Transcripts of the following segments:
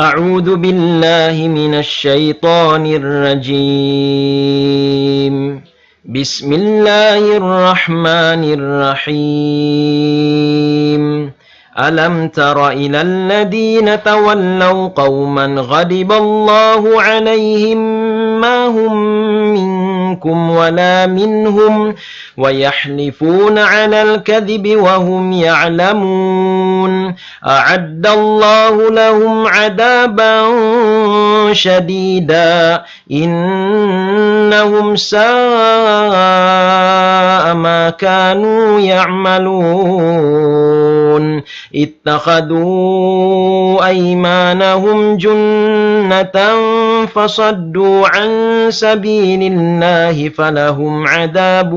أعوذ بالله من الشيطان الرجيم. بسم الله الرحمن الرحيم. ألم تر إلى الذين تولوا قوما غضب الله عليهم ما هم منكم ولا منهم ويحلفون على الكذب وهم يعلمون أعد الله لهم عذابا شديدا إنهم ساء ما كانوا يعملون اتخذوا أيمانهم جنة فصدوا عن سبيل الله فلهم عذاب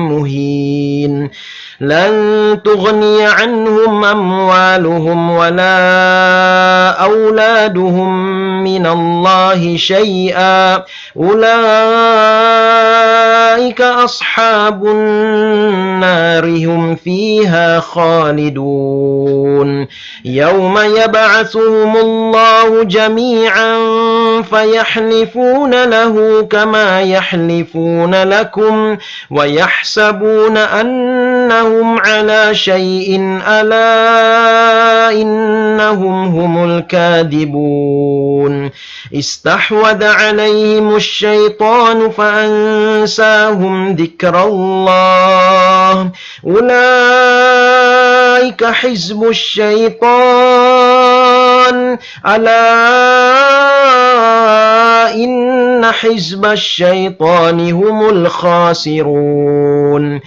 مهين لن تغني عنهم أموالهم ولا أولادهم من الله شيئا أولئك أصحاب النار هم فيها خالدون يوم يبعثهم الله جميعا فيحلفون له كما يحلفون لكم ويحسبون أنهم على شيء ألا إنهم هم الكاذبون استحوذ عليهم الشيطان فأنساهم ذكر الله أولئك حزب الشيطان ألا إن حزب الشيطان هم الخاسرون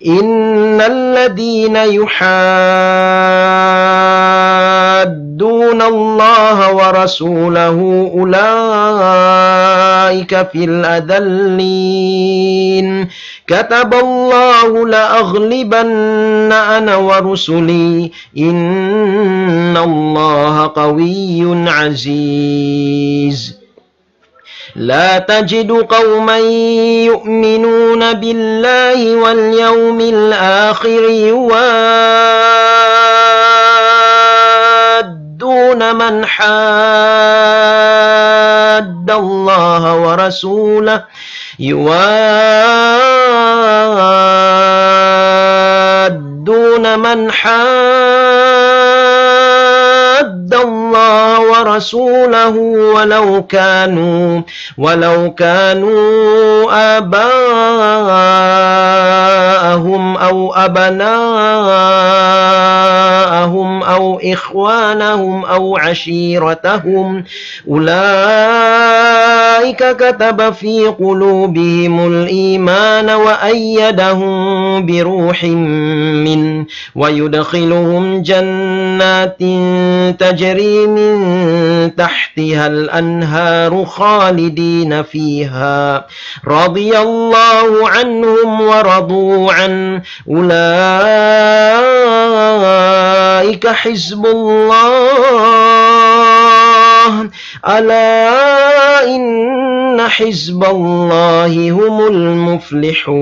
إن الذين يحادون الله ورسوله أولئك في الأذلين كتب الله لأغلبن أنا ورسلي إن الله قوي عزيز لا تجد قوما يؤمنون بالله واليوم الآخر يوادون من حاد الله ورسوله يوادون من حاد الله ورسوله ولو كانوا آباءهم أو أبناءهم أو إخوانهم أو عشيرتهم أولئك كتب في قلوبهم الإيمان وأيدهم بروح منه ويدخلهم جنات تجري من تحتها الأنهار خالدين فيها رضي الله عنهم ورضوا عنه أولئك حزب الله ألا إن حزب الله هم المفلحون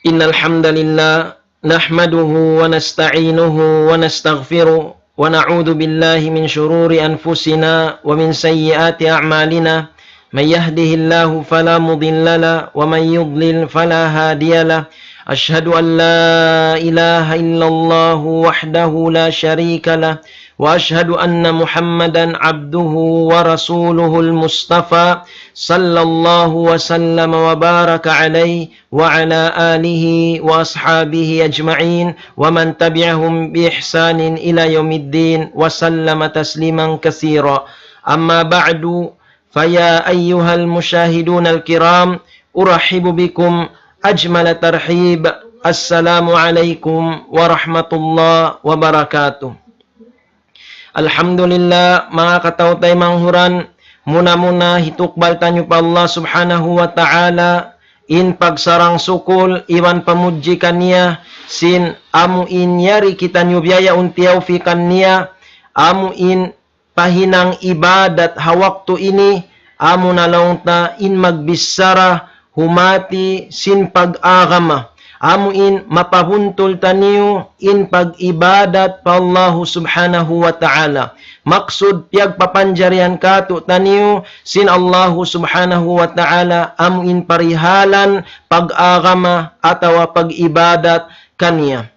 إن الحمد لله نحمده ونستعينه ونستغفره ونعوذ بالله من شرور أنفسنا ومن سيئات أعمالنا من يهده الله فلا مضل له ومن يضلل فلا هادي له أشهد أن لا إله إلا الله وحده لا شريك له وأشهد أن محمدا عبده ورسوله المصطفى صلى الله وسلم وبارك عليه وعلى آله وأصحابه أجمعين ومن تبعهم بإحسان إلى يوم الدين وسلم تسليما كثيرا أما بعد فيا أيها المشاهدون الكرام أرحب بكم أجمل ترحيب السلام عليكم ورحمة الله وبركاته. Alhamdulillah mga katautay manghuran muna hitukbal tanyo pa Allah subhanahu wa ta'ala in pagsarang sukul iwan pamudji kaniya sin amu in yari kita nyo biyaya untiyaw fi kaniya amu in pahinang ibadat hawakto ini amu nalaung ta in magbisara humati sin pag-agama amuin mapahuntol taniyo in pag-ibadat pa Allah subhanahu wa ta'ala. Maksud piyag papanjarian kato taniyo sin Allah subhanahu wa ta'ala amuin parihalan pag-agama atawa pag-ibadat kaniya.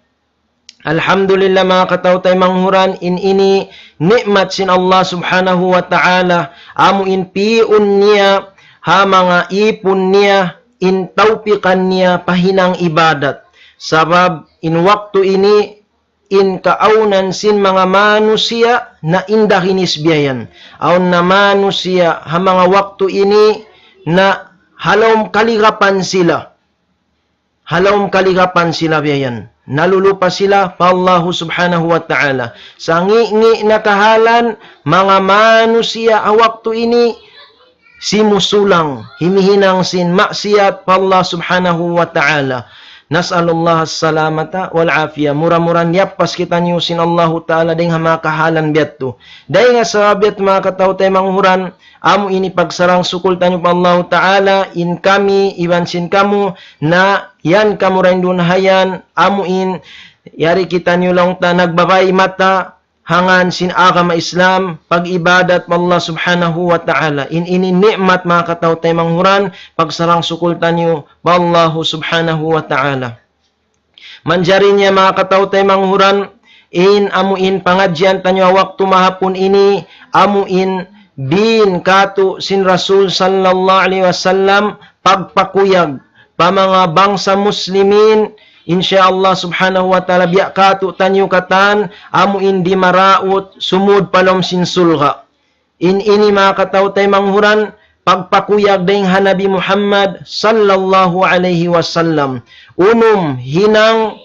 Alhamdulillah mga katawtay manghuran, ini nikmat sin Allah subhanahu wa ta'ala, amuin piun niya, ha mga ipon niya, in taupikan niya pahinang ibadat. Sabab, in waktu ini, in kaaunan sin mga manusia na indahinis biyayan. Aun na manusia, ha mga waktu ini, na halawm kaligapan sila. Halawm kaligapan sila biyayan. Nalulupa sila pa Allah subhanahu wa ta'ala. Sa ngi na kahalan, mga manusia waktu ini, simusulang, himihinang sin maksiat pa Allah subhanahu wa ta'ala. Nas'alullah as-salamata wal afiyah. Mura-muran yapas kita niyo sin Allah ta'ala ding hama kahalan biyato. Dahil nga sa biyat mga katawtay manghuran, amo ini pagsarang sukultan niyo pa Allah ta'ala, in kami, iban sin kamu, na yan kamu rin dun hayan, amo in, yari kita niyo lang ta nagbabay mata, hangan sin agama Islam, pag-ibadat pa Allah subhanahu wa ta'ala. Ini nikmat mga katawtay manghuran, pagsarang sukultan niyo pa Allah subhanahu wa ta'ala. Manjari niya mga katawtay manghuran, amuin pangadyan tanyo waktu mahapon ini, amuin bin kato sin Rasul sallallahu alaihi wasallam, pagpakuyag, pa mga bangsa muslimin, insyaallah subhanahu wa ta'ala biya kato tanyo katan, amo indi maraot, sumud palom sin sulga. Ini mga katawtay manghuran, pagpakuyag dayng hanabi Muhammad sallallahu alaihi wasallam. Hinang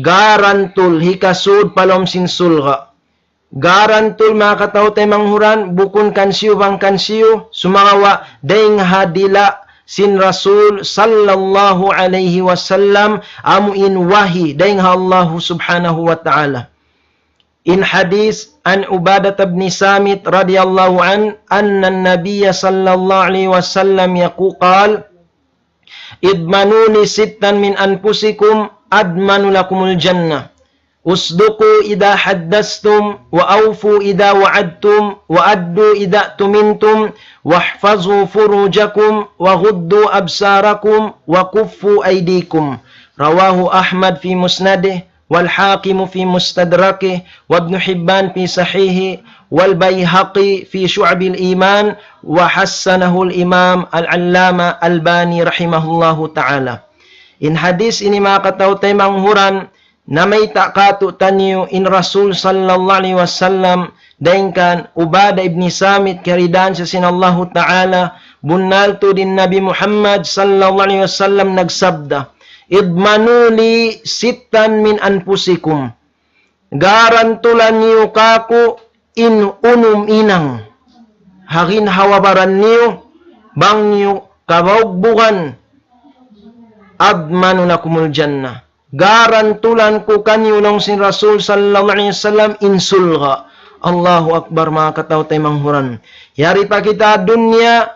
garantul hikasud palom sin sulga. Garantul mga katawtay manghuran, bukun kansiyo bang kansiyo, sumangawa dayng hadila sin Rasul sallallahu alaihi wasallam, amuin wahi dayng Allah subhanahu wa ta'ala. In hadis an Ubadah bin Samit radhiyallahu an, anna an-nabiy sallallahu alaihi wasallam yaqul, idmanuni sittan min anfusikum admanu lakumul jannah. Usduku idha haddastum, wa awfu idha wa'adtum, wa addu idha tumintum, wahfazu furujakum, wa ghuddu absarakum, wa kuffu aydikum. Rawahu Ahmad fi musnadih, wal hakim fi mustadrakih, wa ibn Hibban fi sahihi, wal Bayhaqi fi syu'abil iman, wa hassanahu al-imam al-allama Albani rahimahullahu ta'ala. In hadis ini mga katawtay manghuran, na may takato tanyo in Rasul sallallahu alaihi wasallam, dahingkan Ubadah ibn Samit karidan sa sinallahu ta'ala, bunalto din Nabi Muhammad sallallahu alaihi wasallam nagsabda, idmanuli sittan min anfusikum, garantulan niyo kako in unum inang, hakin hawabaran niyo, bang niyo kabawbukan, admanu lakumul jannah. Garantulan ko kanyo long sin Rasul sallallahu alaihi wasallam insulga. Allahu Akbar mga katawtay manghuran. Yari pa kita dunya,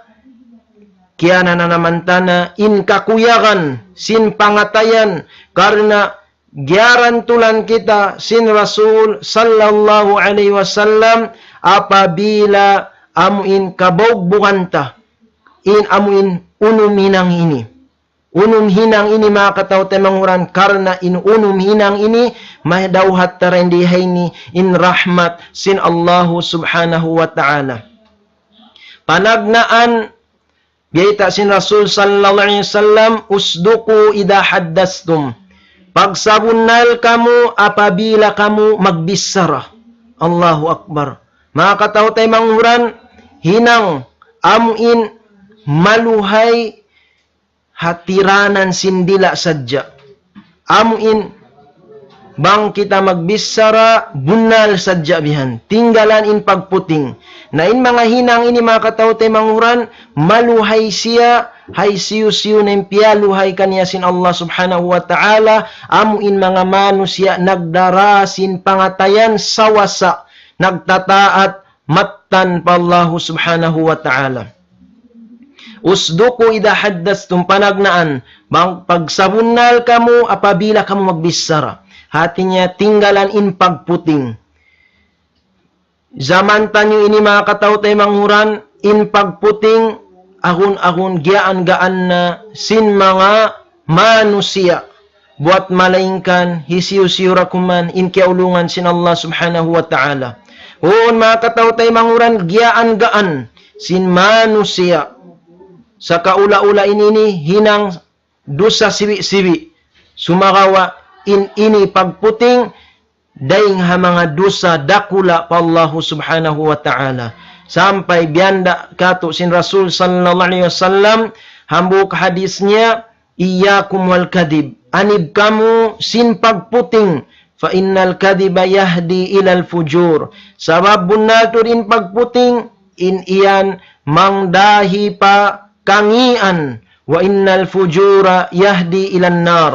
kaya na naman tana in kakuyakan, sin pangatayan, karena garantulan kita sin Rasul sallallahu alaihi wasallam, apabila amuin kabogbukan ta, amuin unuminang ini. Unum hinang ini mga katawtay manghuran, karena in unum hinang ini mahadawhat tarendihay ni in rahmat sin Allah subhanahu wa ta'ala. Panagnaan biyita sin Rasul sallallahu alaihi wasallam, usduku idha haddastum, pagsabunal kamu apabila kamu magbisara. Allahu Akbar. Mga katawtay manghuran, hinang amuin maluhay hatiranan sindila sadya. Amuin bang kita magbisara bunal sadya bihan. Tinggalan in pagputing. Na in mga hinang ini mga katawtay manghuran, maluhay siya, hay siyo-siyo na impiyaluhay kaniya sin Allah subhanahu wa ta'ala. Amuin mga manusia nagdarasin pangatayan sawasa, nagtataat matan pa Allah subhanahu wa ta'ala. Usduku idha haddastum panagnaan. Bang pagsabunal kamu, apabila kamu magbisara. Hatinya tinggalan in pagputing. Zaman tanyo ini mga katao tayo manghuran, in pagputing, ahun-ahun, gaan-gaan na sin mga manusia. Buat malaingkan, hisiu-siura kuman, in kiaulungan sin Allah subhanahu wa ta'ala. Huon mga katao tayo manghuran, gaan-gaan, sin manusia. Sa kaula-ula ini, hinang dusa siwi-siwi. Sumakawa, ini pagputing, daing ha mga dusa dakula pa Allah subhanahu wa ta'ala. Sampai bianda kato sin Rasul sallallahu alaihi wasallam, hambuk hadisnya, iyakum wal kadib. Anib kamu sin pagputing, fa innal kadiba yahdi ilal fujur. Sabab bunal to rin pagputing, in iyan mangdahi pa kangian, wa innal fujura yahdi ilan nar.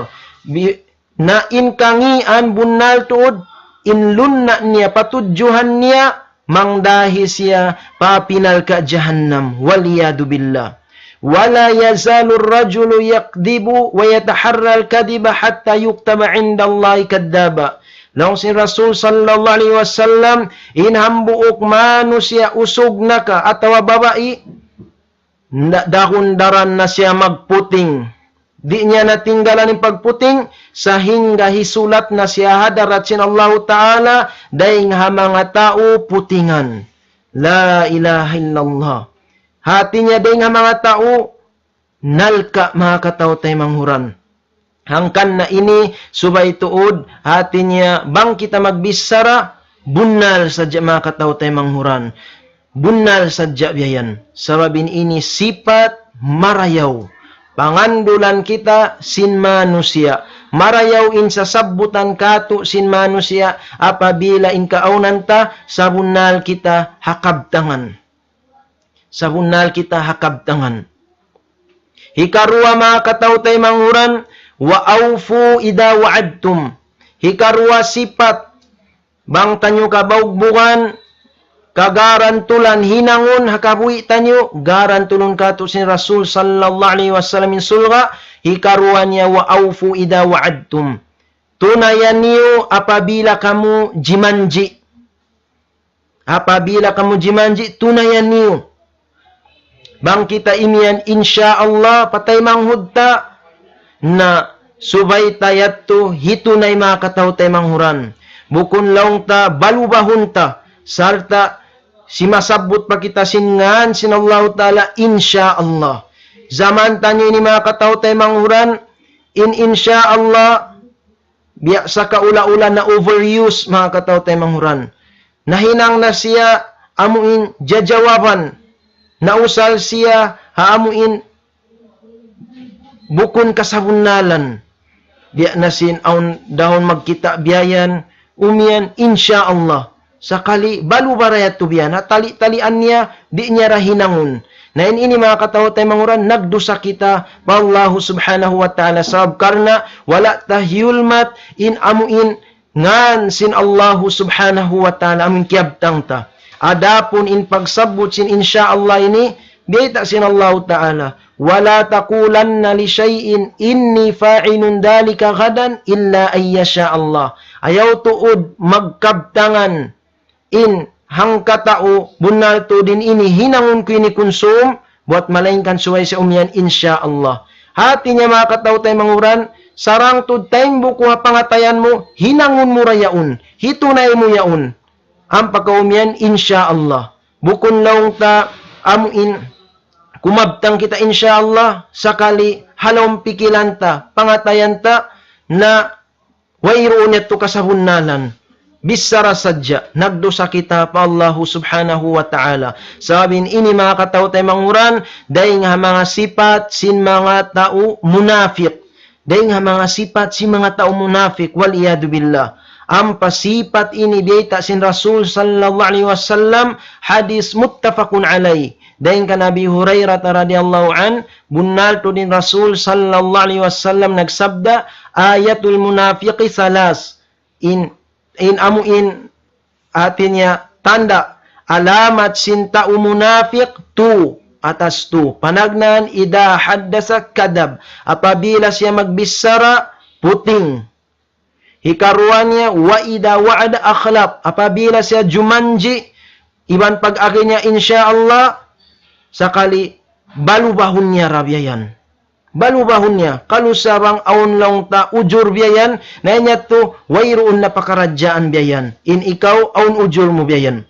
Na in kangian bunal tuod, inlunna niya, patudjuhan niya, mangdahi siya, papinal ka jahannam, waliyadu billah. Wala yazalu rajulu yakdibu, wa yataharra al-kadiba, hatta yuktaba inda Allahi kaddaba. Laong si Rasul sallallahu alaihi wasallam, inhambuok manusia, usog na ka, atawa babae, dahundaran na siya magputing. Di niya natinggalan ng pagputing, sahingga hisulat na siya hadarat sin Allah Ta'ala, daing ha mga tao putingan. La ilaha illallah. Hati niya daing ha mga tao, nalka mga katao tayo manghuran. Hangkan na ini, subay tuod, hati niya, bang kita magbisara, bunal sadya mga katao tayo manghuran. Bunal sadya biyayan. Sababin ini sifat marayaw. Pangandulan kita sin manusia. Marayaw in sa sabutan kato sin manusia, apabila in kaaunan ta, sabunal kita hakabtangan. Sabunal kita hakabtangan. Hikarua mga katao tayo manghuran, wa awfu ida wa'adtum. Hikarua sipat, bang tanyo kabawgbukan, kagarantulan hinangon hakabuhi tanyo, garantulon kato sin Rasul sallallahu alaihi wasallam in sulga, hikaruan niya wa awfu ida wa'adtum. Tunayan niyo apabila kamu jimanji. Apabila kamu jimanji, tunayan niyo. Bang kita imian insyaallah patay manghudta na subay tayat to hitunay mga katao tay manghuran. Bukon laong ta balubahon ta sarta si masabot pa kita singan sin Allah Ta'ala insyaallah. Zaman tanyo ini mga katao tay manghuran, insyaallah biya sa kaula-ula na overuse mga katao tay manghuran. Nahinang na siya amuin jajawaban. Nausal siya haamuin bukon kasabunalan. Biya nasin aun dahon magkita biyayan umian insyaallah. Sakali balu barayat tu biyan tali-talian niya di niya rahinangon. Na ini mga katao tay manguran nagdusa kita pa Allah subhanahu wa ta'ala sabab karna wala tahyulmat in amuin ngan sin Allah subhanahu wa ta'ala amin kiabtang ta. Adapun in pagsabot sin insyaallah ini, bita sin Allah Ta'ala, wala taqulanna li syai'in inni fa'ilun dalika ghadan illa ayyasha Allah. Ayaw tuod magkabtangan in hangkatao bunal to din ini hinangon ko ini konsum buat malainkan suway sa umyan insyaallah. Hati niya mga katao tay manguran, sarang tud tayong buko ha pangatayan mo, hinangon mo rayaon, hitunay mo yaon. Ang pagkaumian, insyaallah. Bukon laong ta, amuin, kumabtang kita insyaallah, sakali halawang pikilan ta, pangatayan ta, na wayroon ito kasabunalan. Bisara sadya, nagdosa kita pa Allah subhanahu wa ta'ala. Sabin ini mga katao tayo manguran, dahil nga mga sipat sin mga tao munafik. Dahil nga mga sipat sin mga tao munafik, wal iyadu billah. Ang pasipat ini dita sin Rasul sallallahu alaihi wasallam hadis muttafaqun alai. Daing ka Nabi Hurairah radhiyallahu an bunnal to din Rasul sallallahu alaihi wasallam nagsabda ayatul munafiqi salas in amuin atinya tanda alamat sin tao munafiq tu atas tu. Panagnan, ida haddasa kadab. Apabila siya magbisara, puting. Ikaruan niya, wa ida wa'ada akhlab. Apabila siya jumanji, iban pag-agi niya, insyaallah, sakali, balubahon niya rabyayan. Balubahon niya, kalusarang aon lang ta, ujur biyayan, na niya to, wayroon na pakaradyaan biyayan. In ikaw, aon ujur mo biyayan.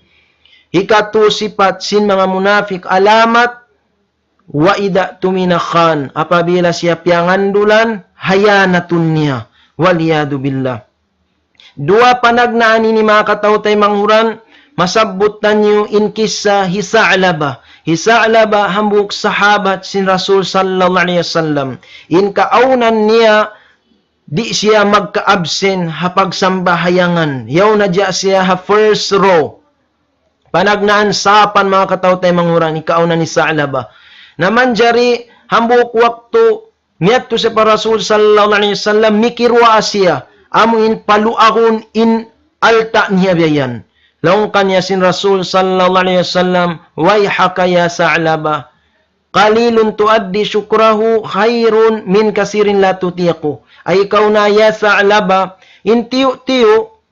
Ikatu sifat sin mga munafik, alamat, wa ida tuminakhan. Apabila siya piyangandulan, hayanatun niya. Waliyadu billah. Dua panagnaan ni mga katawtay manghuran, masabutan niyo in kisa Hisa'laba. Hisa'laba hambuk sahabat sin Rasul sallallahu alaihi wasallam. In kaaunan niya, di siya magka-absent hapag sambahayangan. Yaw na diya siya ha first row. Panagnaan sapan mga katawtay manghuran, ikaunan ni Sa'laba. Naman jari hambuk waktu niyadto sa Rasul sallallahu alaihi wasallam, mikirwa siya amuin paluahon in alta niya biyan. Laong kanya sin Rasul sallallahu alaihi wasallam, wayhaka ya Sa'laba, qalilun tuaddi syukrahu khairun min kasirin la tutiqu. Ay ikaw na ya Sa'laba, in tiyo-tiyo,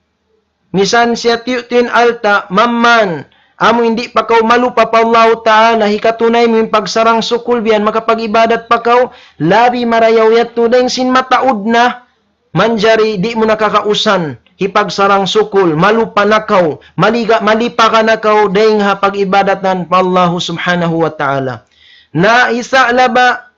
misan siya tiyo-tiyon alta, mamman, amo hindi pa kaw malupa pa Allah Ta'ala, hikatunay mo yung pagsarang sukul biyan, makapag-ibadat pa kaw, labi marayaw yat tunay sin mataud na, manjari di mo nakakausan, hipagsarang sukul, malupa na kaw, malipa ka na kaw, dahing ha pag-ibadatan pa Allah Subhanahu wa Ta'ala. Na Hisa'laba,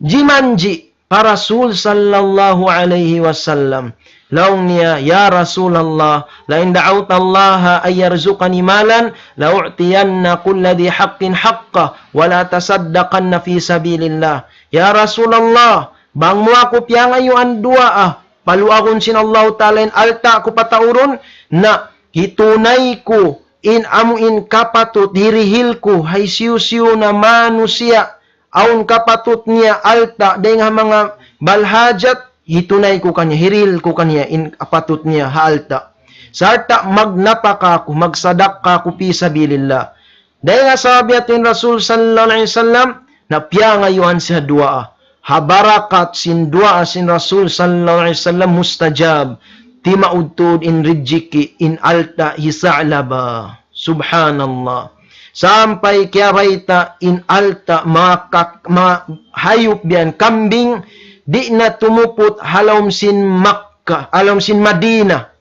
jimanji, pa Rasul sallallahu alaihi wasallam. Laong niya, ya Rasulullah, la in da'awt Allah ay yarzuqani malan, la u'tiyanna kulla di haqqin haqqa, wa la tasaddaqanna fi sabilillah. Ya Rasulullah, bang mo ako piyangayuan dua paluakon sin Allah Ta'ala in alta ko patauron, na hitunay ko, in amuin kapatut, hirihil ko, hay siyo-siyo na manusia, aun kapatut niya alta, dahil nga mga balhajat, hitunay ko kanya, hiril ko kanya, in apatut niya, haalta. Sarta magnapaka ko, magsadaka ko pisabilillah. Dahil nga sabi atin Rasul sallallahu alaihi wasallam, na piyangayuhan siya dua. Habarakat sin dua sin Rasul sallallahu alaihi wasallam mustajab. Timaudtud in rijiki in alta Hisa'laba. Subhanallah. Sampai kiaraita in alta mga hayop biyan, kambing, di na tumupot halom sin Makkah, halom sin Madina.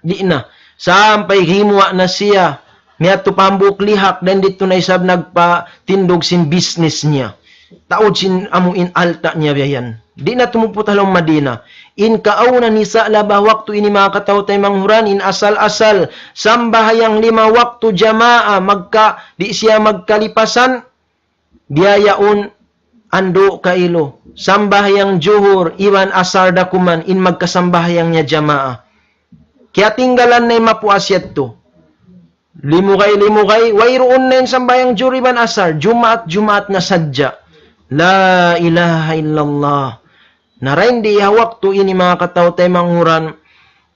Di na. Sampai himwa na siya. Miyato pambuk lihak dan dito na isab nagpatindog sin business niya. Taod sin amuin alta niya biyan. Di na tumupot halom Madina. In kauna ni Sa'laba waktu ini mga katawtay manghuran, in asal-asal sambahayang 5 waktu jamaa, di siya magkalipasan, biyayaon ando kailo. Sambahayang juhur, iwan asar dakuman, in magkasambahayang niya jamaa. Kaya tinggalan na yung mapuasyat to. Limugay, wayroon na yung sambahayang juhur, iwan asar, jumaat na sadya. La ilaha illallah. Naraindi waktu ini mga katawtay manghuran,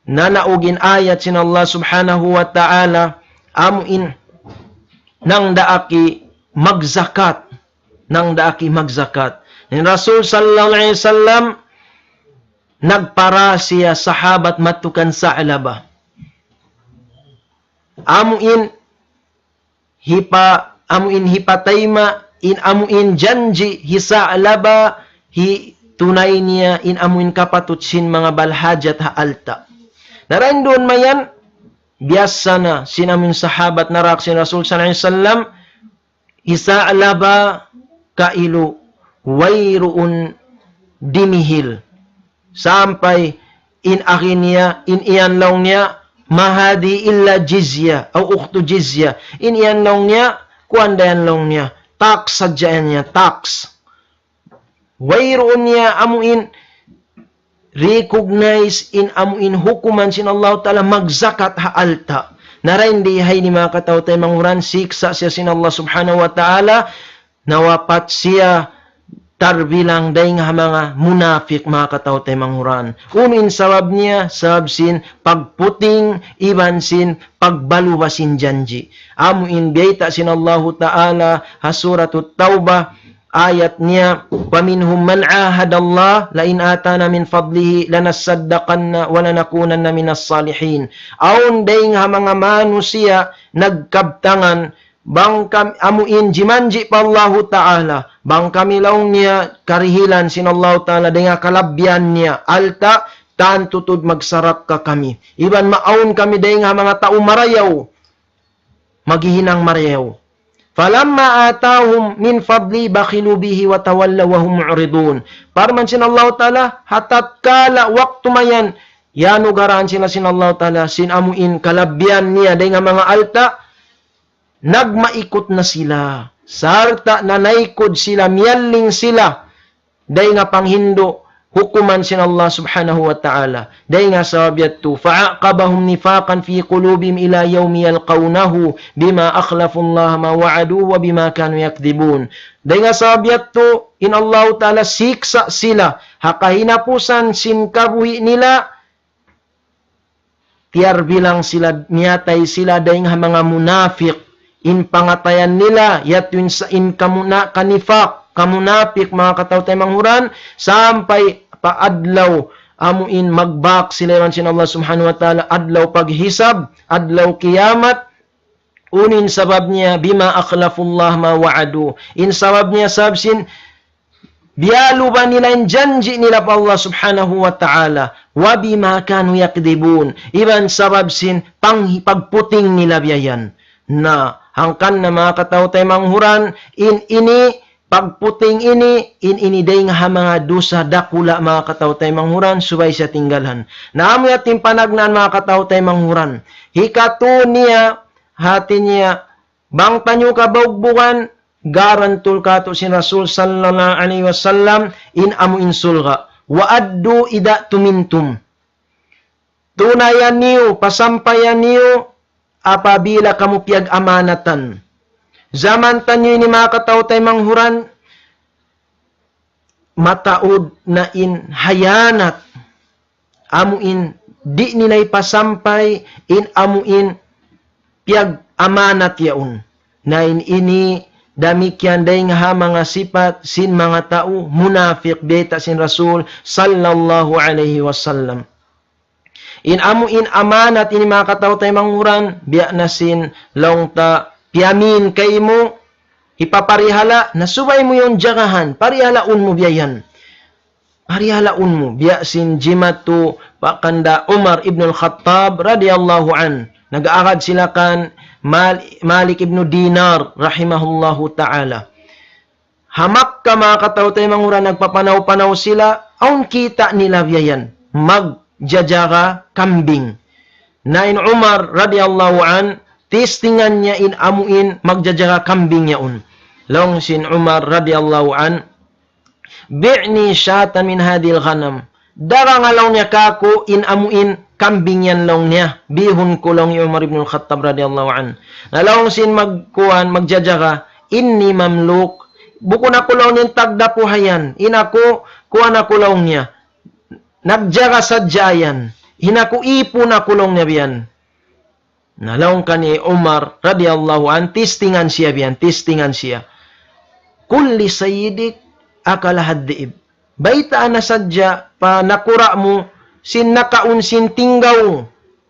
na naugin ayat sin Allah Subhanahu wa Ta'ala, amuin nang daaki magzakat. Nang daaki magzakat. Ni Rasul sallallahu alaihi wasallam, nagpara siya sahabat matukan Sa'laba. Amuin hipatayma, in amuin janji Hisa'laba, tunay niya in amuin kapatut sin mga balhajat haalta. Narain doon mayan, biyasa na sinamin sahabat na raksin Rasul sallallahu alaihi wasallam, Hisa'laba kailo, wayroon dimihil. Sampai in akin niya, in iyan lang niya, mahadi illa jizya, o uktu jizya. In iyan lang niya, kuandayan lang niya, tax sadyayan niya, tax. Wayroon niya amuin recognize in amuin hukuman sin Allah Ta'ala magzakat haalta. Naraindi hay ni mga katawtay manghuran, siksa siya sin Allah Subhanahu wa Ta'ala, nawapat siya tarbilang day nga mga munafik mga katao tay manghuran. Unin sabab niya, sabab sin pagputing, iban sin pagbaluwasin janji. Amuin biyayta sin Allahu Ta'ala hasuratut Taubah, ayat niya, وَمِنْهُمْ مَنْ عَاهَدَ اللَّهِ لَإِنْ آتَانَا مِنْ فَضْلِهِ لَنَصَّدَّقَنَّ وَلَنَكُونَنَّ مِنَ الصَّالِحِينَ. Aun day nga mga manusia nagkabtangan, bang kami amuin jimanji pa Allahu Ta'ala, bang kami laong niya karihilan sin Allahu Ta'ala day nga kalabyan niya, alta taan tutud magsarak ka kami. Iban maaun kami day nga mga tao marayaw, maghihinang marayaw. Falamma atahum min fadli bakhilu bihi wa tawallaw wa hum mu'ridun. Parman sin Allah Ta'ala hatat kala waktu mayan yanu garaan sila sin Allah Ta'ala sin amuin kalabyan niya day nga mga alta, nagmaikot na sila. Sarta nanaykod sila, miyaling sila day nga panghindo hukuman sin Allah subhanahu wa ta'ala. Day nga sababyat to, fa'aqabahum nifaqan fi qulubihim ila yawmi yalqawnahu bima akhlafu Allah ma wa'adu wa bima kanu yakdibun. Day nga sababyat to, in Allah ta'ala siksa sila, hakahinapusan sin kabuhi nila, tiar bilang sila, miyatay sila day nga mga munafik, in pangatayan nila, yatwin sa in kamuna kanifak, kamunapik mga katao tay manghuran, sampai paadlaw amuin magbak sila man sin Allah subhanahu wa ta'ala, adlaw paghisab, adlaw kiyamat, unin sabab niya bima akhlafullah ma wa'adu, in sabab niya sabsin biyalu ba nila in janji nila pa Allah subhanahu wa ta'ala, wa bima kanu yakdibun, iban sabab sin pagputing nila biyayan na hangkan na mga katao tay manghuran, in ini pagputing ini day nga mga dusa dakula mga katao tay manghuran, subay sa tinggalan. Naamo yating panagnan mga katao tay manghuran, hikato niya, hati niya, bang tanyo kabawgbukan, garantul kato si Rasul sallallahu alaihi wasallam, in amu insulga, wa addu ida tumintum. Tunayan niyo, pasampayan niyo, apabila kamu piag amanatan. Zaman tanyo ni mga katao tay manghuran, mataod na in hayanat, amuin di nilay pasampay, in amuin piag amanat yaun. Na in ini damikyan day nga mga sipat sin mga tao munafik beta sin Rasul sallallahu alaihi wasallam. In amuin amanat ini mga katao tay manghuran, biya na sin longta piamin kay mo, ipaparihala, nasubay mo yung jagahan, parihalaun mo biyayan. Parihalaun mo, biya sin jimatu pakanda Umar ibn al-Khattab radiyallahu an. Nag-aakad sila kan Malik ibn Dinar rahimahullahu ta'ala. Hamak ka mga katao tay manghuran, nagpapanaw-panaw sila, aun kita nila biyayan, magjajaga kambing. Na in Umar radiyallahu an, testingan niya in amuin magjajaga kambing yaun. Long sin Umar radiyallahu an, bi'ni syatan min hadil ghanam. Darang alaw niya kako in amuin kambing yan long niya. Bihun ko long yung Umar ibn al-Khattab radiyallahu an. Nalawang sin magjajaga, inni mamluk. Buko na kulaw niyang tagda po hayan. Inako, kuha na kulaw niya. Nagjaga sa jayan. Hinaku ipo na kulong niya biyan. Nalawang ka ni Umar radiyallahu an, testingan siya biyan, testingan siya. Kulli sayyidik akalahad diib. Baitaan na sadya pa nakura mo, sin nakaun sin tinggaw.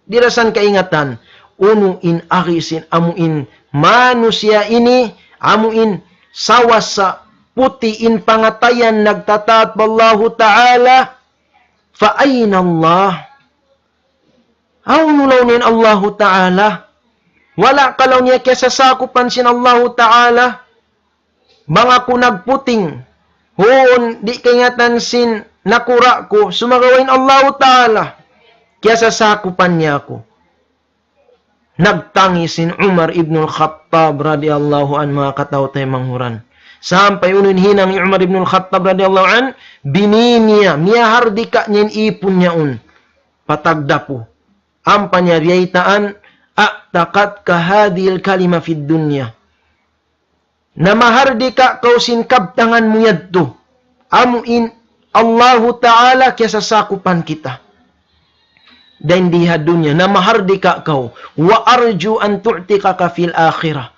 Dirasan kaingatan. Uno in aki sin amuin manusia ini, amuin sawas sa puti in pangatayan nagtatat ballahu ta'ala. Fa ayna Allah? Aunulaw nin Allahu Ta'ala. Wala kalaw niya kaya sasakupan sin Allahu Ta'ala. Mga ko nagputing. Hoon, di kayngatan sin nakura ko. Sumagawain Allahu Ta'ala. Kaya sasakupan niya ko. Nagtangi sin Umar ibn al-Khattab radiyallahu an, mga katao tay manghuran. Sampai unin hinang ni Umar ibn al-Khattab radiyallahu an, bininiya, miyahardika niyan ipon niya un. Patagda po. Ang panyariyaitaan, takat kahadil kalima fid dunya. Na mahardi ka kausin kabtangan mo yadto. amuin Allahu Ta'ala kaya sasakupan kita. Dan diha dunya na mahardika kau wa arju an tu'tika ka fil akhirah.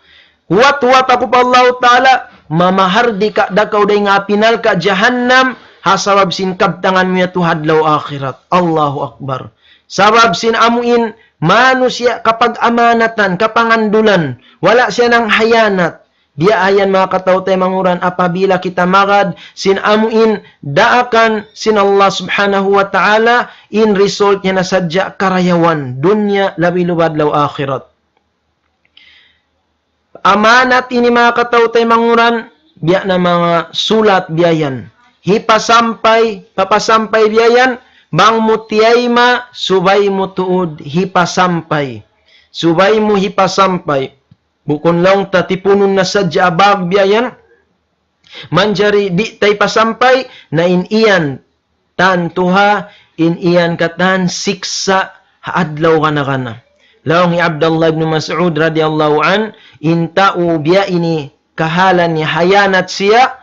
Wat ako pa Allah Ta'ala mamahardika da kau day nga pinal ka jahannam hasabab sin kabtangan mo yato hadlaw akhirat. Allahu Akbar. Sabab sin amuin manusia kapag amanatan, kapangandulan, wala siya ng hayanat. Dia ayan mga katautay manguran apabila kita magad sin amuin daakan sin Allah subhanahu wa ta'ala in result niya na sadya karayawan dunya labi lubad law akhirat. Amanat ini mga katautay manguran biya na mga sulat biyayan. Hipasampay, papasampay biyayan bang mutiyayma subay mo tuod hipasampay. Subay mo hipasampay. Bukon lang tatipunon na sadya abag biyayan. Manjari di tay pasampay na iniyan tantuha iniyan katan siksa haadlaw kana. Lawang ni Abdullah ibn Mas'ud radhiyallahu an intau biya ini kahalan ni hayanat siya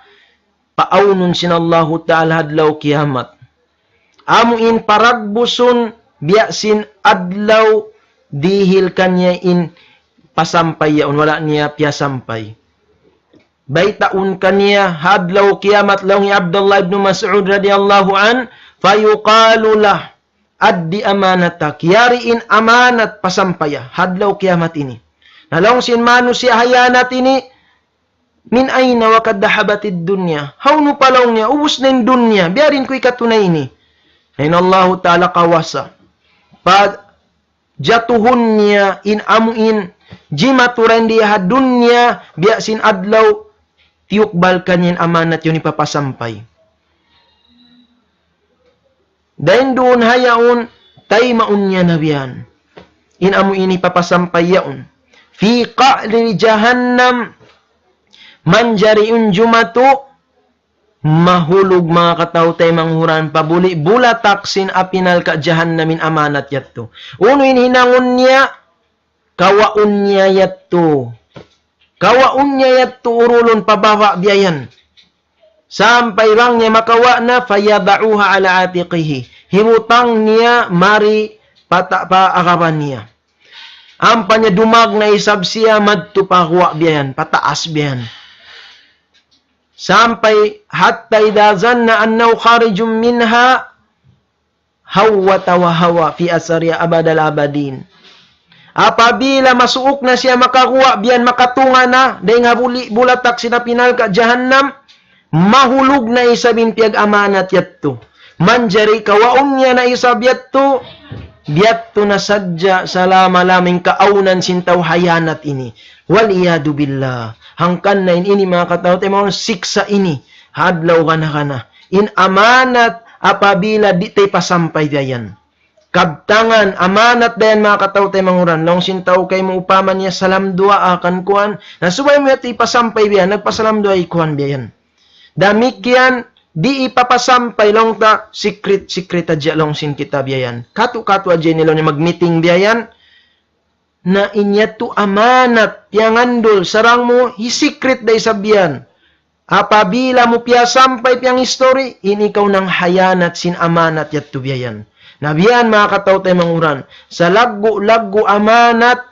paaunon sinallahu ta'ala hadlaw kiamat. Amuin paragbuson biya sin adlaw dihil kanya in pasampay yaon wala niya piyasampay. Baytaun kaniya hadlaw kiamat law ni Abdullah ibn Mas'ud radhiyallahu an fayuqalu lah addi amanatak yariin amanat pasampaya hadlaw kiamat ini. Nalong sin manusia hayanat ini min ayna wa kad dahabatid dunya. Hawno palaw niya ubos na yung dunya biyarin ko ikatunay ini. Ayun Allah Ta'ala kawasa. Pag jatuhun niya in amuin jimaturan diha dunya biya sin adlaw tiyukbal kanyan amanat yun ipapasampay. Dahil doon hayaon tay maun niya na biyan. In amuin ipapasampay yaon. Fi qa'li jahannam manjariun jumatu mahulog mga kataw tay manghuran pabuli bulatak sin apinal ka jahannamin amanat yatto. Unuin hinangon niya kawaun niya yatto. Kawaun niya yatto urulon pabawa biyayan. Sampai bang niya makawa na fayadauha ala atiqihi. Himutang niya mari paakaban niya. Ampa niya dumag na isab siya madto pakuwa biyayan. Pataas biyayan. Sampai hatta idazan na annaw kharijum minha hawwata wa hawa fi asariya abadal abadin. Apabila masuok na siya makakuha biyan makatunga na dahil nga bulatak sinapinal ka jahannam mahulog na isabin piag amanat yatto. Manjari kawaon niya na isab yatto biyatto na sadya salama-laming kaaunan sintaw hayanat ini. Waliyadu billah. Hangkan na ini mga katao tayo mga siksa ini. Hadlaw ka na. In amanat apabila di tayo pasampay dayan. Kabtangan, amanat dayan mga katao tayo mga uran. Long sintaw kay mo upaman niya salam dua akan kuhan. Nasubay mo yati pasampay biyan. Nagpasalam dua ikuhan biyan. Damikyan, di ipapasampay long ta secret adya long sin kita biyan. Katu-katu adya nila ni mag-meeting biyan. Na inyato amanat yang andol sarang mo hisikret day sabihan. Apabila mo piyasampay piyang history, ini ikaw ng hayanat sin amanat yato biyayan. Nabiyan mga kataw tayo manguran, sa laggo amanat,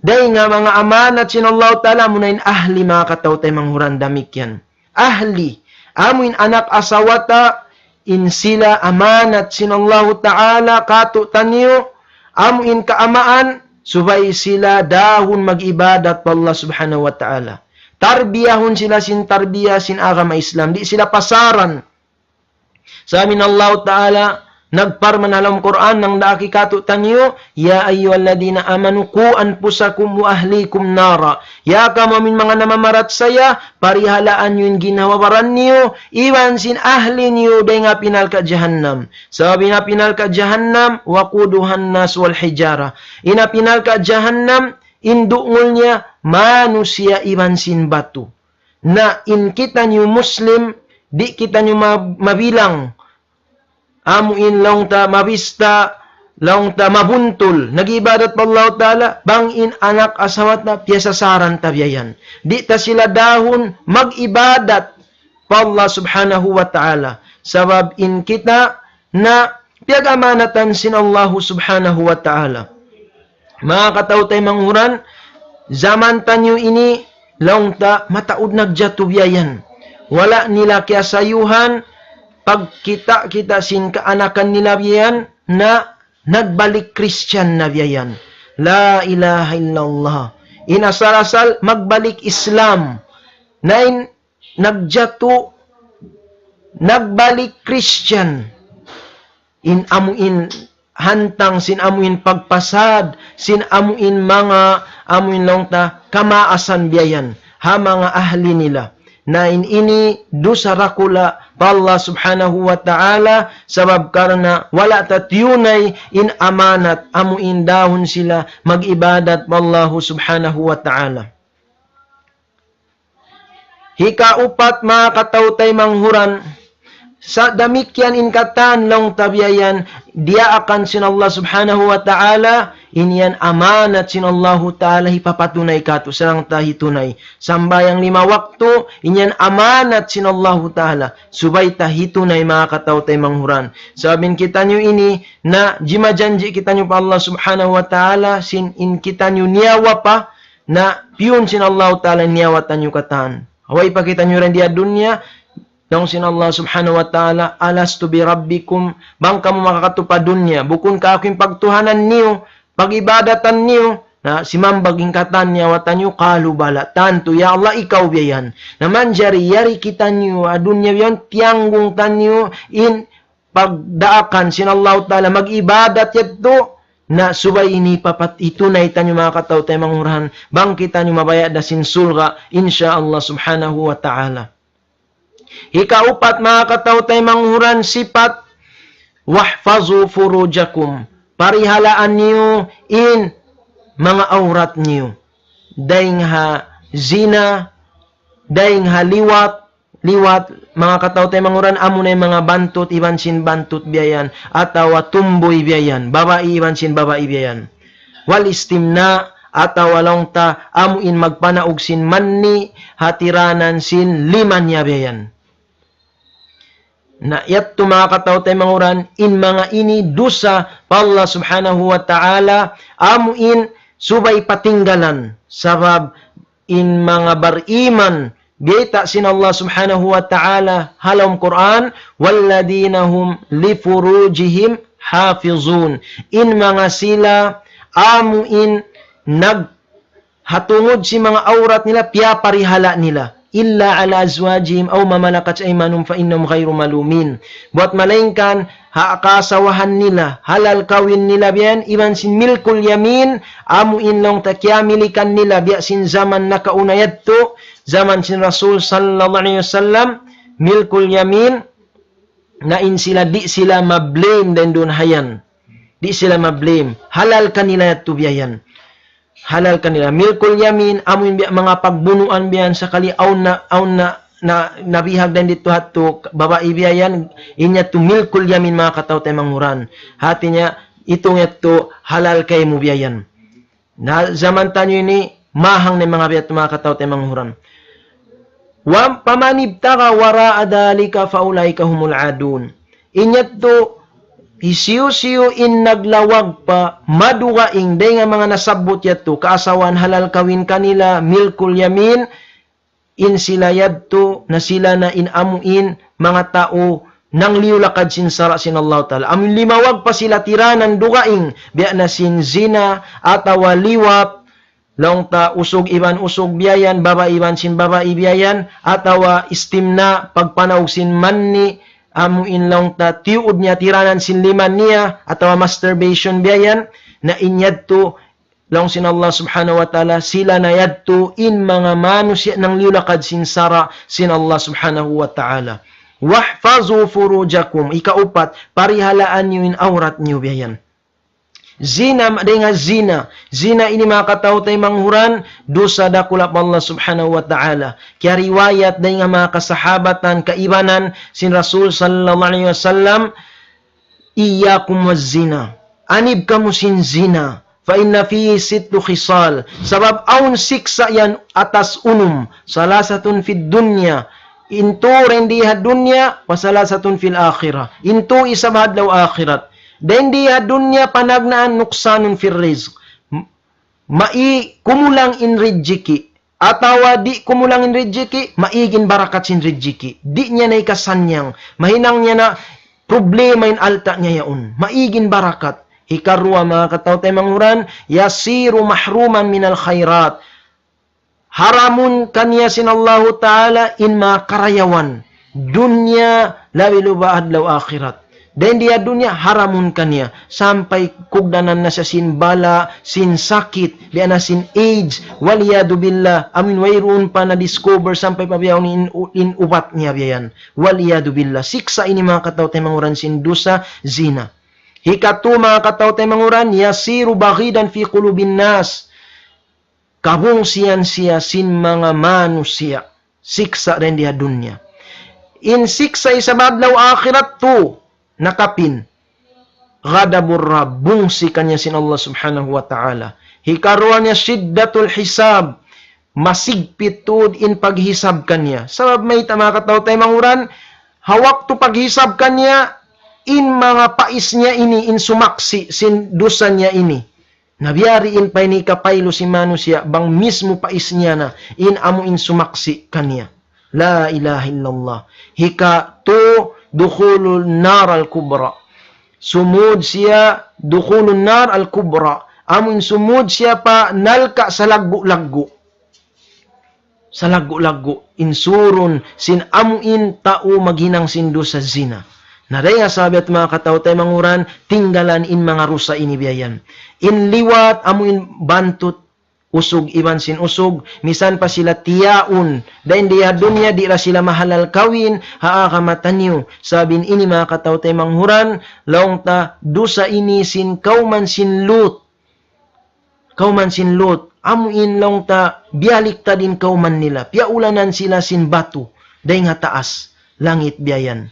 day nga mga amanat sin Allah Ta'ala mo na in ahli mga kataw tayo manguran damik yan. Ahli, amuin anak asawata, in sila amanat sin Allah Ta'ala kato tanyo, amuin kaamaan, subay sila dahon mag-ibadat pa Allah subhanahu wa ta'ala. Tarbiyahon sila sin tarbiyah sin agama Islam. Di sila pasaran. Sa amin Allah ta'ala, nagparman alam Quran ng nakikato tanyo, ya ayyuhalladhina amanu ku anfusakum wa ahlikum nara. Ya kamo min mga namamarat saya, parihalaan yun ginawawaran niyo, iwan sin ahli niyo day nga pinal ka jahannam. Sabi nga pinal ka jahannam, waquduhan nas wal hijara. Ina pinal ka jahannam, indungol niya, manusia iwan sin batu. Na in kita niyo Muslim, di kita niyo mabilang, amuin long ta mabista, long ta mabuntul, nag-ibadat pa Allah Ta'ala, bangin anak asawat na piyasasaran tabiyayan. Di ta sila dahon mag-ibadat, pa Allah subhanahu wa ta'ala. Sabab in kita na piag-amanatan sin Allah subhanahu wa ta'ala. Mga katao tay manghuran, zaman tanyo ini, laong ta mataud nagjatubiyayan. Wala nila kiasayuhan, pag kita sin kaanakan nila biyan, na nagbalik Christian na biyan. La ilaha illallah. Inasal-asal, magbalik Islam. Nagjatu, nagbalik Christian. Amuin hantang, amuin pagpasad, amuin mga, amuin longta, kamaasan biyayan. Ha mga ahli nila. Na ini dosa rakula pa Allah subhanahu wa ta'ala, sabab karena wala tatyunay in amanat, amuin dahon sila mag-ibadat pa Allah subhanahu wa ta'ala. Hikaupat mga katawtay manghuran, sa damikyan in katan long tabiyayan, dia akan sin Allah subhanahu wa ta'ala, inyan amanat sin Allah ta'ala hipapatunay kato, sarang tahitunay. Sambayang 5 waktu, inyan amanat sin Allah ta'ala, subay tahitunay mga katawtay manghuran. Sabin kita nyo ini, na jimajanji kita nyo pa Allah subhanahu wa ta'ala, sin in kita nyo niyawa pa, na piyun sin Allah ta'ala niyawatan nyo katan. Haway pa kita nyo rin diya dunya, Dong sin Allah subhanahu wa ta'ala, alastu bi rabbikum, bang kamu makakatupad dunya, bukun ka aking pagtuhanan niyo, pag-ibadatan niyo, na simambaging katan niya, watan niyo, kalu bala, tanto, ya Allah, ikaw biyan, naman yari kita niyo, dunya biyan, tianggung tanyo, in pagdaakan, sin Allah ta'ala, mag-ibadat yato, na subay ini papat itunay tanyo mga kataw tayo mangurahan, bang kita niyo mabaya da sin sulga, insya Allah subhanahu wa ta'ala. Ikaupat mga katawtay manghuran sipat, wahfazu furujakum, parihalaan niyo in mga aurat niyo. Daing ha zina, daing ha liwat, mga katawtay manghuran, amo na mga bantot, iban sin bantot biyayan, atawa tumboy biyayan, babae iban sin babae biyayan. Wal istimna, atawa long ta, amuin magpanaog sin manni, hatiranan sin liman niya biyayan. Na yatto mga katawtay manguran, in mga ini dusa pa Allah subhanahu wa ta'ala, amuin subay patinggalan, sabab in mga bariman, biyata sin Allah subhanahu wa ta'ala, halom Quran, walladina hum li furujihim hafizun, in mga sila, amuin naghatungod si mga aurat nila, piyaparihala nila, illa ala azwajihim aw mamalakat aymanum fa innahum ghairu malumin. Buat malaingkan kasawahan nila, halal kawin nila biyan, iban sin milkul yamin, amuin long takyamilikan nila biya sin zaman na kaunayad to, zaman sin Rasul sallallahu alaihi wasallam, milkul yamin, na in sila di sila mablame dan dun hayan. Di sila mablame. Halal kanila to biyan. Halal kanila. Milkul yamin, amuin biya mga pagbunuan biyan sa kali aw na nabihag din dito hato babae biyan, inya to milkul yamin mga katawtay manghuran. Hati niya, itong ito halal kay mo biyan. Na zaman tanyo ini, mahang na mga biya mga katawtay manghuran. Wa pamanibtaka wara adalika faulaika humul adun. Inya to isiyo-siyo in naglawag pa, madugaing, day nga mga nasabot yato, kaasawan halal kawin kanila, milkul yamin, in sila yadto, na sila na inamuin, mga tao, nang liulakad sin sara sin Allah ta'ala. Amin limawag pa sila tiranan dugaing, biya na sin zina, atawa liwat, long ta usog iban usog biyayan, baba iban sin baba ibiyayan, atawa istimna, pagpanaog sin manni, amuin lang ta tiud niya tiranan sin liman niya, atawa masturbation biyayan, na inyadto lang sin Allah subhanahu wa ta'ala, sila na yadto in mga manusya ng liulakad sin sara sin Allah subhanahu wa ta'ala. Wahfazu furujakum, ikaupat, parihalaan niyo in aurat niyo biyayan. Zina, dengan zina. Zina ini mga katawtay manghuran, dosa dakula pa Allah subhanahu wa ta'ala. Kaya riwayat dengan mga kasahabatan, kaibanan, sin Rasul sallallahu alaihi wasallam, iyakum waz zina. Anib kamu sin zina. Fa inna fihi sittu khisal. Sabab aun siksa yan atas unum. Salasatun fid dunya. Into rendiha dunya wasalasatun fil akhirah. Into isab hadlaw akhirat. Dendiha dunya panagnaan nuksanun fil rizq. Mai kumulang in rizki. Atawa di kumulang in rizki, maigin barakat sin rizki. Di niya na ikasanyang. Mahinang niya na problema in alta niya yaon. Maigin barakat. Ikarwa mga katao tayo manghuran, yasiru mahruman minal khairat. Haramun kanya sin Allah Ta'ala in mga karayawan. Dunya lawi lubaad law akhirat. Dan dia dunya haramun kanya. Sampai kugdanan na sa sin bala, sin sakit, di na sin AIDS, waliyadu billah. Amin wayroon pa na discover sampai pabiyaw ni in ubat niya biyan. Waliyadu billah. Siksa ini mga katao tayo manghuran sin dusa, zina. Hikatu mga katao tayo manghuran, yasiru baghidan fi qulubin nas. Kabung siyan siya sin mga manusia. Siksa rin diha dunya. In siksa isabadlaw akhirat to, nakapin. Ghadabur Rabb, bungsi kanya sin Allah subhanahu wa ta'ala. Hikaruan niya shiddatul hisab. Masigpit tuod in paghisab kanya. Sabab may mga katao tayo manghuran, hawak to paghisab kanya, in mga pais niya ini, in sumaksi, sin dusa niya ini. Nabiyari in pay ni kapaylo si manusia, bang mismo pais niya na, in amo in sumaksi kanya. La ilaha illallah. Hika to dukhulul nar al-kubra. Sumud siya dukhulul nar al-kubra. Amo in sumud siya pa nalka sa laggo-laggo. Sa laggo-laggo. Insurun sin amo in tao maghinang sindo sa zina. Naray nga sabi at mga katao tayo manghuran, tinggalan in mga rusa inibiyayan. In liwat, amo in bantut, usog, iban sin usog, misan pa sila tiyaon. Dahil diya dunya, di ra sila mahalal kawin, haakamatan niyo. Sabin ini mga katao tayo manghuran, laong ta, dusa ini sin kauman sin lut. Kauman sin lut. Amo in laong ta, bialik ta din kauman nila. Piaulanan sila sin batu. Dahil nga taas, langit biyayan.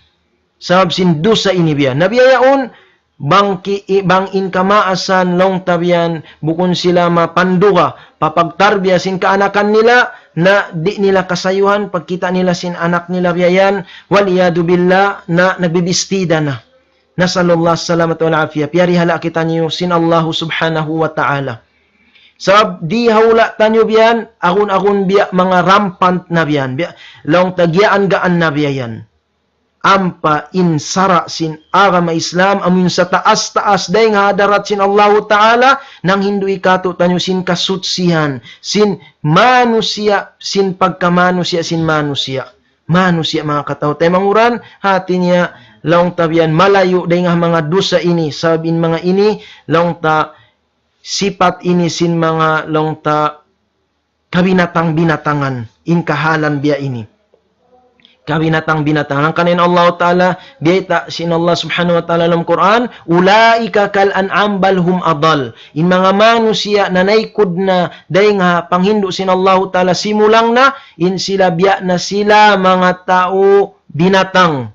Sabab sin dusa ini biya. Nabiyayaon, bang in kamaasan long tabiyan, bukon sila mapanduga, papagtarbiya sin kaanakan nila, na di nila kasayuhan, pagkita nila sin anak nila biyayan, waliyadu billah, na nagbibistida na. Nasallallahu salamat wal afiyah. Piyari hala kita niyo sin Allah subhanahu wa ta'ala. Sabab di haula tanyo biyan, akun biya mga rampant na biyan. Long tagyaan gaan na biyayan. Ampa insara sin agama Islam amun sa taas-taas dahil nga hadarat sin Allah Ta'ala nang hindu ikato tanyo sin kasutsihan, sin manusia, sin pagkamanusia, sin manusia. Manusia mga katao tayo manghuran, hati niya laong tabian malayo dahil nga mga dusa ini, sabin mga ini, laong ta sipat ini sin mga laong ta kabinatang-binatangan, in kahalan biya ini. Kabinatang-binatang. Ang kanin Allah Ta'ala, biyata sin Allah subhanahu wa ta'ala dalam Quran, ulaika kal an'am balhum adal. In mga manusia na naikod na, dahil nga panghindo sin Allah Ta'ala simulang na, in sila biya na sila mga tao binatang.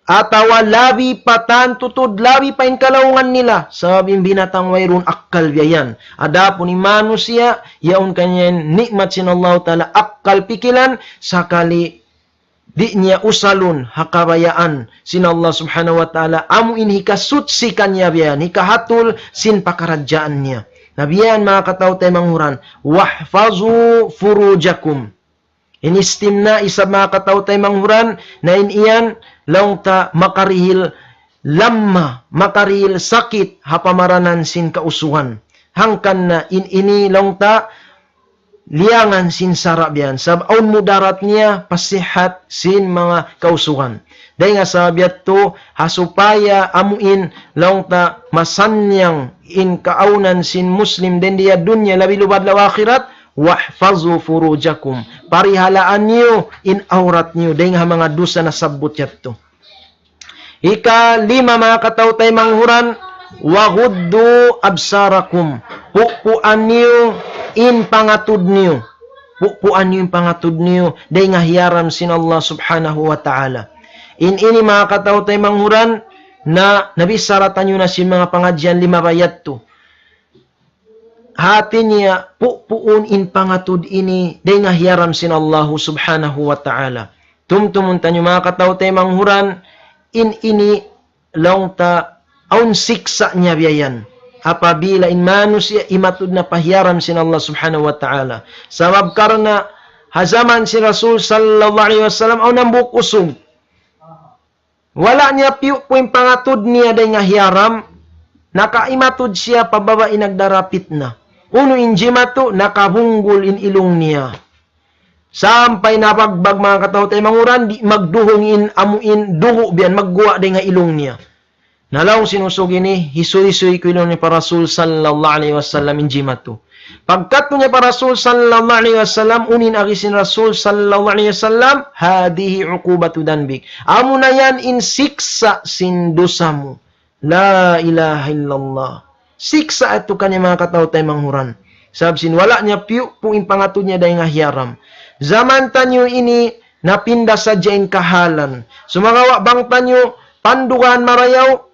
Atawa labi patan tutod, labi pa in kalaungan nila. Sabing binatang wayron akkal biyayan. Adapon ni manusia, yaon kanyan nikmat sin Allah Ta'ala akkal pikilan, sakali di niya usalun hakabayaan sin Allah subhanahu wa ta'ala amo in hikasutsi kanya biyan, hikahatul sin pakaradyaan niya. Nabiyan mga katao tayo manghuran, wahfazu furujakum. Inistim na isa mga katao tayo manghuran, na iniyan laong ta makarihil lamma, makarihil sakit hapamaranan sin kausuhan. Hangkan na ini laong ta liangan sin sarabyan. Sabaon mudarat niya pasihat sin mga kausuhan. Dahil nga sabiat to, hasupaya amuin laong ta masanyang in kaaunan sin muslim den diya dunya labi lubad law akhirat, wahfazu furujakum. Parihalaan niyo in aurat niyo dahil nga mga dusa na sabot yat to. Ika-5 mga katao tayo manghuran, waguddu absarakum. Pupuan niyo in pangatud niyo. Pupuan niyo in pangatud niyo. Dahil nga hiyaram sin Allah subhanahu wa ta'ala. In ini mga katao tayo manghuran, na nabisaratan nyo na sin mga pangadyan 5 bayat to. hati niya puun in pangatud ini day nga hiyaram sin Allah subhanahu wa ta'ala. Tumtumuntan yung mga katao tayo manghuran in ini long ta aun siksa niya biyayan. Apabila in manus siya imatud na pahiyaram sin Allah subhanahu wa ta'ala. Sabab karena hazaman si Rasul sallallahu alaihi wasallam aun nambuk usog. Wala niya piu po yung pangatud niya day nga hiyaram. Nakaimatud siya pababa inagdarapit na. Uno injimatu nakabunggol in ilong niya. Sampay napagbag mga katao tayo manguran, di magduhongin, amuin, dugo biyan, magguwa din nga ilong niya. Nalaw sinusog ini, hisuy-suy ko ilong ni Rasul sallallahu alaihi wasallam injimatu. Pagkat niya Rasul sallallahu alaihi wasallam, unin agisin Rasul sallallahu alaihi wasallam, hadihi uqubatu danbik. Amo na yan in siksa sindusamu. La ilaha illallah. Siksa ito kanya mga katao tayo manghuran. Sabsin, wala niya piu po in pangatud niya dahil nga hiyaram. Zaman tanyo ini, napinda sa dyan kahalan. Sumangawa bang tanyo, pandugan marayaw,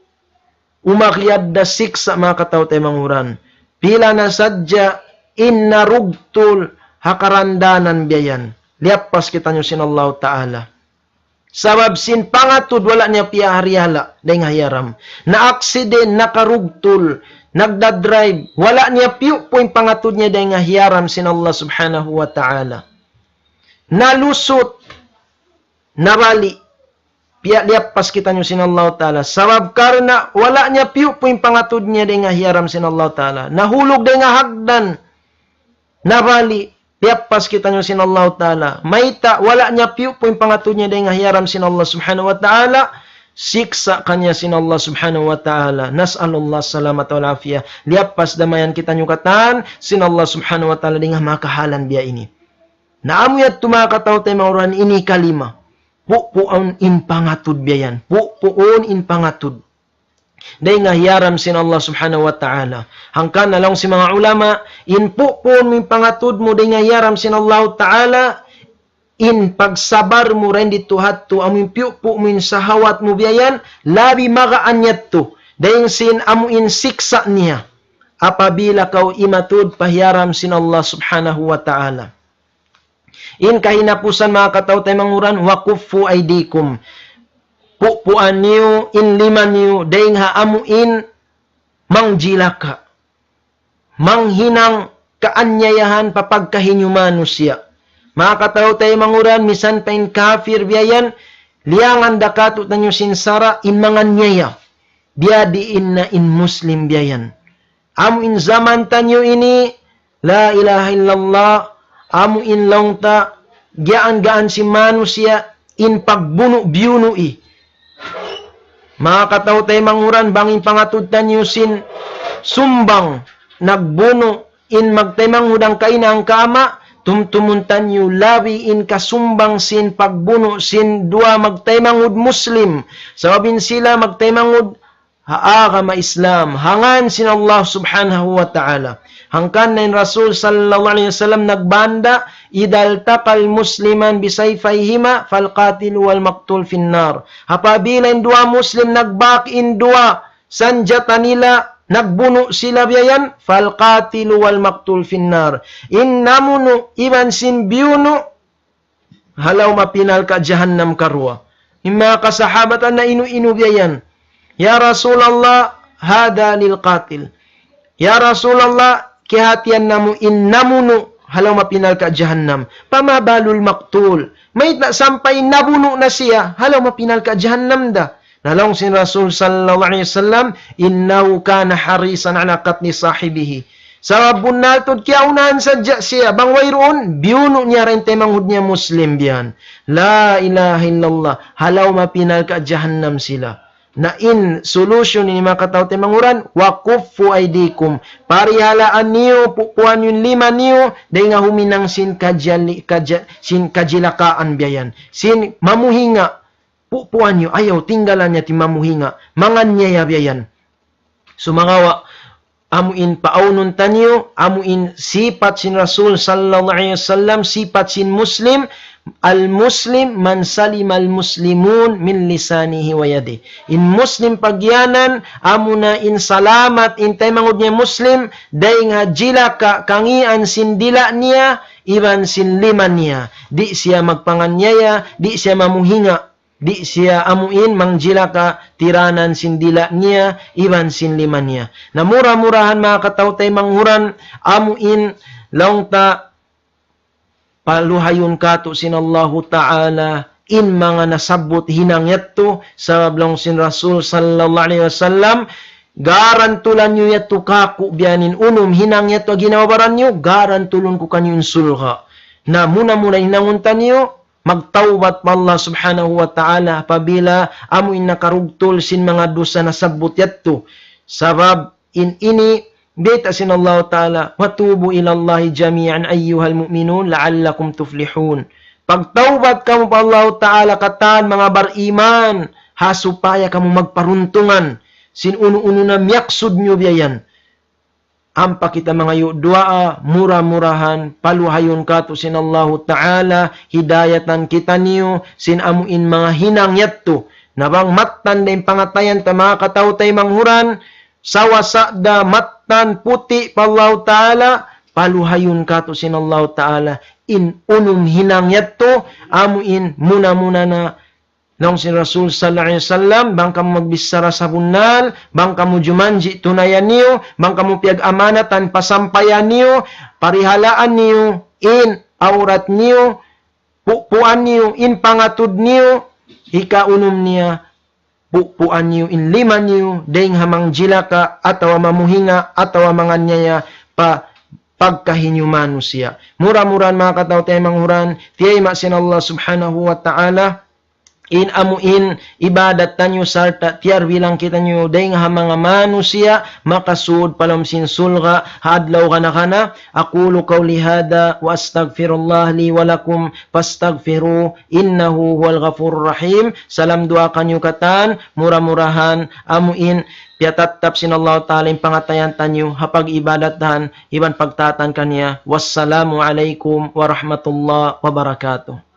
umakyad da siksa mga katao tayo manghuran. Pila na sadya, innarugtul, hakarandanan biyayan. Liapas kita nyo sin Allah Ta'ala. Sabab sin pangatud wala niya piyaharihala dahil nga hiyaram. Na aksident, nakarugtul, nagdadrive, wala niya piu po yung pangatud niya dahil nga hiyaram sin Allah subhanahu wa ta'ala. Nalusot, nabali, liapas kita nyo sin Allah ta'ala. Sabab karena wala niya piu po yung pangatud niya dahil nga hiyaram sin Allah ta'ala. Nahulog dahil nga hagdan, nabali, liapas kita nyo sin Allah ta'ala. Maita, wala niya piu po yung pangatud niya dahil nga hiyaram sin Allah subhanahu wa ta'ala. Siksa kanya sin Allah subhanahu wa ta'ala. Nas'alullah salamat wa afiyah. Liapas damayan kita nyo katan sin Allah subhanahu wa ta'ala dengan makahalan biya ini. Naamuyat tumakataw tayo mauran ini kalima. Puun in pangatud biyan. Puun in pangatud. Dahil nga hiyaram sin Allah subhanahu wa ta'ala. Hangkan na lang si mga ulama, in puun mo in pangatud mo dahil nga hiyaram sin Allah ta'ala, in pagsabar mo rin dito hatto, amin piu po mo in sahawat mo biyayan, labi makaanyat to, dahil sin amuin siksa niya, apabila kau imatud pahiyaram sin Allah subhanahu wa ta'ala. In kahinapusan mga katao tayo manguran, wakufu aydikum, pupuan niyo, in lima niyo, dahil ha amuin mangjilaka, manghinang kaanyayahan papagkahinyumano siya. Mga katao tayo manguran, misan pa in kafir biyayan, liangan dakatut na nyo sinsara, in mga nyaya, biya diin na in muslim biyayan. Amo in zaman tanyo ini, la ilaha illallah, amo in longta, gaan-gaan si manusia, in pagbuno biyunui. Mga katao tayo manguran, bangin pangatud tanyo sin sumbang, nagbuno, in magtaymang hudang kainang kama, tumtumuntan yu labi in kasumbang sin pagbuno sin dua magtaymangud muslim. Sababin sila magtaymangud haa ma Islam. Hangan sin Allah subhanahu wa ta'ala. Hangkan na in Rasul sallallahu alaihi wasallam nagbanda, idal takal musliman bisayfayhima falqatilu wal maktul finnar. Hapabila in dua muslim nagbak in dua sanjata nila, nagbuno sila biyayan, falqatilu wal maktul finnar. Innamunu iban sin biyuno, halaw mapinal ka jahannam karwa. Yung mga kasahabatan na inu-inu biyayan, ya Rasulallah, hada lil qatil. Ya Rasulallah, kihatian namu innamunu, halaw mapinal ka jahannam. Pamabalul maktul. May sampay nabuno na siya, halaw mapinal ka jahannam da. Nalong sin Rasul sallallahu alaihi wasallam, innahu kana harisan ala qatli sahibihi. Sa bunaltod kaya unahan sadya siya, bang wayroon, biyuno niya rin temanghud niya muslim biyan. La ilaha illallah, halaw mapinal ka jahannam sila. Na in solution ni mga katao temanguran, wakufu aydikum. Parihalaan niyo, pupuan yung lima niyo, dahil nga huminang sin kajilakaan biyan. Sin mamuhinga, pupuan nyo, ayaw, tinggalan niya, timamuhinga, mangan niya yabiyan. Sumangawa, amuin paunon tanyo, amuin sipat sin Rasul sallallahu alaihi wasallam, sipat sin Muslim, Al-Muslim man salima al-muslimun min lisanihi wa yadihi. In Muslim pagyanan, amo na in salamat, in tay mangod niya Muslim, day nga jila ka kangian sindila niya, iban sinliman niya. Di siya magpanganyaya, di siya mamuhinga, di siya amuin mangjila ka tiranan sindila niya, iban sinliman niya. Namura-murahan mga katawtay manghuran, amuin laong ta paluhayon kato sinallahu ta'ala in mga nasabot hinangyat to sa blong sin Rasul sallallahu alaihi wasallam, garantulan nyo yato kaku biyanin unum hinangyat to ginawabaran nyo, garantulon ko kanyo insulha na muna-muna hinanguntan nyo magtawbat pa Allah subhanahu wa ta'ala apabila amuin nakarugtol sin mga dosa nasabot yato sabab in ini beta sin Allah Ta'ala, watubu ilallahi jami'an ayyuhal mu'minun la'allakum tuflihun. Pagtawbat kamu pa Allah Ta'ala katan mga bariman, hasupaya kamu magparuntungan. Sin uno-uno na miyaksud nyo biyayan. Ampa kita mga yu duaa, mura-murahan, paluhayon kato sin Allah Ta'ala, hidayatan kita niyo, sin amuin mga hinang yatto, nabang matan na yung pangatayan ta mga katawtay manghuran, sawasa da matan puti pa Allah Ta'ala, paluhayon kato sin Allah Ta'ala, in unum hinang yatto, amuin muna-muna na nung si Rasul sallallahu alaihi wasallam, bang kamu magbisara sa bunal, bang kamu jumanji tunayan niyo, bang kamu piag amanatan pasampayan niyo, parihalaan niyo, in aurat niyo, pupuan niyo, in pangatud niyo, ikaunum niya, pupuan niyo, in lima niyo, deng hamang jilaka, atawa mamuhinga, atawa manganyaya, pagkahinyuman siya. Mura-muran mga kataw tayo manghuran, tiyay masin Allah subhanahu wa ta'ala, in amuin ibadat tanyo sarta tiar bilang kita nyo day nga mga manusia makasud palom sin sulga hadlaw kana aqulu qawli hada wa astaghfirullah li wa lakum fastaghfiru innahu huwal ghafurur rahim. Salam dua kanyo katan mura-murahan amuin piatattap sin Allah Ta'ala yung pangatayan tanyo hapag ibadatan iban pagtatan kanya. Wassalamu alaikum warahmatullahi wabarakatuh.